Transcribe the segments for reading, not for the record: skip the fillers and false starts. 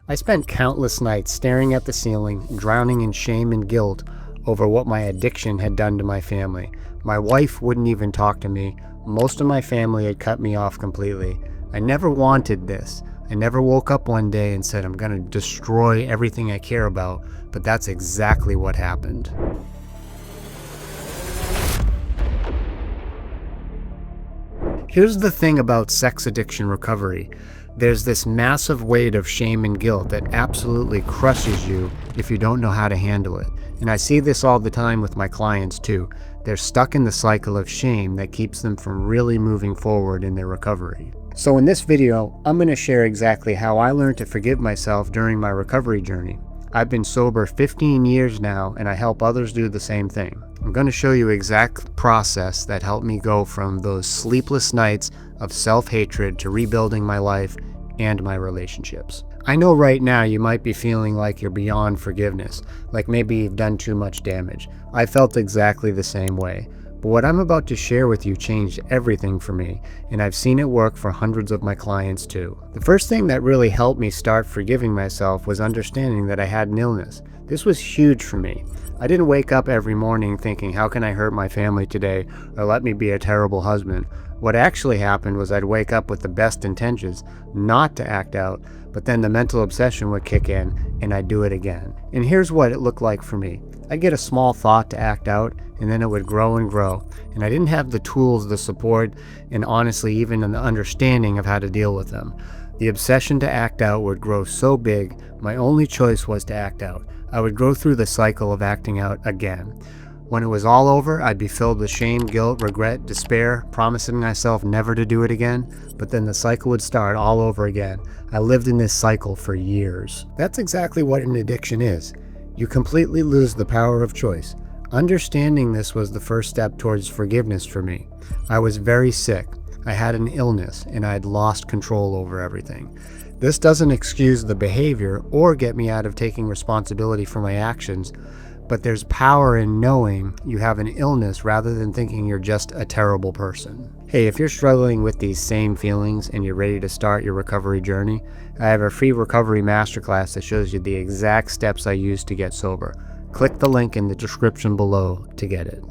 I spent countless nights staring at the ceiling, drowning in shame and guilt over what my addiction had done to my family. My wife wouldn't even talk to me. Most of my family had cut me off completely. I never wanted this. I never woke up one day and said, I'm going to destroy everything I care about, but that's exactly what happened. Here's the thing about sex addiction recovery. There's this massive weight of shame and guilt that absolutely crushes you if you don't know how to handle it. And I see this all the time with my clients too. They're stuck in the cycle of shame that keeps them from really moving forward in their recovery. So in this video, I'm going to share exactly how I learned to forgive myself during my recovery journey. I've been sober 15 years now, and I help others do the same thing. I'm going to show you exact process that helped me go from those sleepless nights of self-hatred to rebuilding my life and my relationships. I know right now you might be feeling like you're beyond forgiveness, like maybe you've done too much damage. I felt exactly the same way. But what I'm about to share with you changed everything for me, and I've seen it work for hundreds of my clients too. The first thing that really helped me start forgiving myself was understanding that I had an illness. This was huge for me. I didn't wake up every morning thinking, how can I hurt my family today, or let me be a terrible husband. What actually happened was I'd wake up with the best intentions not to act out, but then the mental obsession would kick in and I'd do it again. And here's what it looked like for me. I'd get a small thought to act out, and then it would grow and grow. And I didn't have the tools, the support, and honestly even an understanding of how to deal with them. The obsession to act out would grow so big, my only choice was to act out. I would go through the cycle of acting out again. When it was all over, I'd be filled with shame, guilt, regret, despair, promising myself never to do it again, but then the cycle would start all over again. I lived in this cycle for years. That's exactly what an addiction is. You completely lose the power of choice. Understanding this was the first step towards forgiveness for me. I was very sick. I had an illness, and I had lost control over everything. This doesn't excuse the behavior or get me out of taking responsibility for my actions, but there's power in knowing you have an illness rather than thinking you're just a terrible person. Hey, if you're struggling with these same feelings and you're ready to start your recovery journey, I have a free recovery masterclass that shows you the exact steps I used to get sober. Click the link in the description below to get it.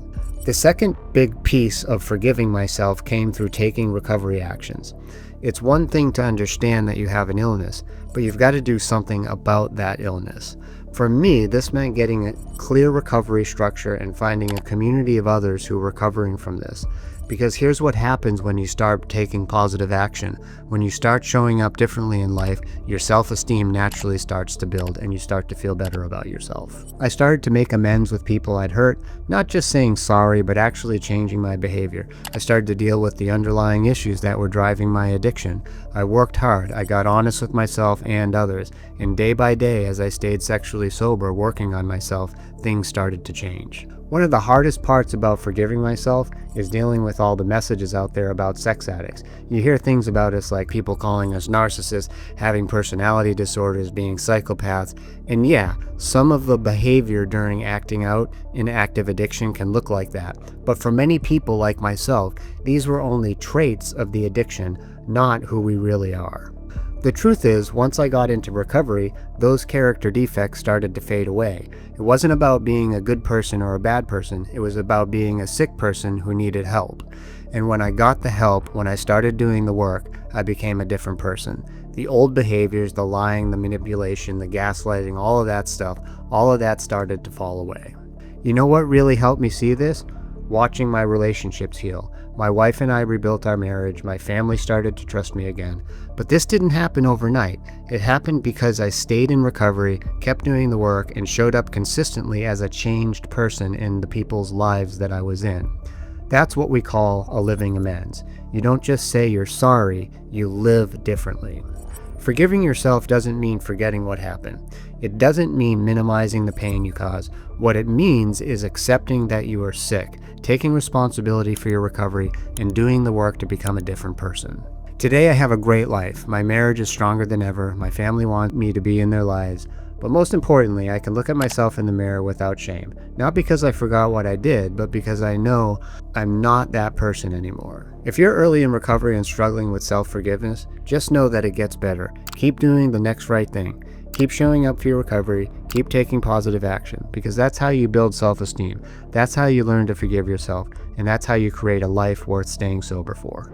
The second big piece of forgiving myself came through taking recovery actions. It's one thing to understand that you have an illness, but you've got to do something about that illness. For me, this meant getting a clear recovery structure and finding a community of others who are recovering from this. Because here's what happens when you start taking positive action. When you start showing up differently in life, your self-esteem naturally starts to build and you start to feel better about yourself. I started to make amends with people I'd hurt, not just saying sorry, but actually changing my behavior. I started to deal with the underlying issues that were driving my addiction. I worked hard, I got honest with myself and others, and day by day as I stayed sexually sober working on myself, things started to change. One of the hardest parts about forgiving myself is dealing with all the messages out there about sex addicts. You hear things about us like people calling us narcissists, having personality disorders, being psychopaths, and yeah, some of the behavior during acting out in active addiction can look like that. But for many people like myself, these were only traits of the addiction, not who we really are. The truth is, once I got into recovery, those character defects started to fade away. It wasn't about being a good person or a bad person, it was about being a sick person who needed help. And when I got the help, when I started doing the work, I became a different person. The old behaviors, the lying, the manipulation, the gaslighting, all of that stuff, all of that started to fall away. You know what really helped me see this? Watching my relationships heal. My wife and I rebuilt our marriage, my family started to trust me again. But this didn't happen overnight. It happened because I stayed in recovery, kept doing the work, and showed up consistently as a changed person in the people's lives that I was in. That's what we call a living amends. You don't just say you're sorry, you live differently. Forgiving yourself doesn't mean forgetting what happened. It doesn't mean minimizing the pain you caused. What it means is accepting that you are sick, taking responsibility for your recovery, and doing the work to become a different person. Today I have a great life. My marriage is stronger than ever. My family wants me to be in their lives. But most importantly, I can look at myself in the mirror without shame. Not because I forgot what I did, but because I know I'm not that person anymore. If you're early in recovery and struggling with self-forgiveness, just know that it gets better. Keep doing the next right thing. Keep showing up for your recovery, keep taking positive action, because that's how you build self-esteem. That's how you learn to forgive yourself, and that's how you create a life worth staying sober for.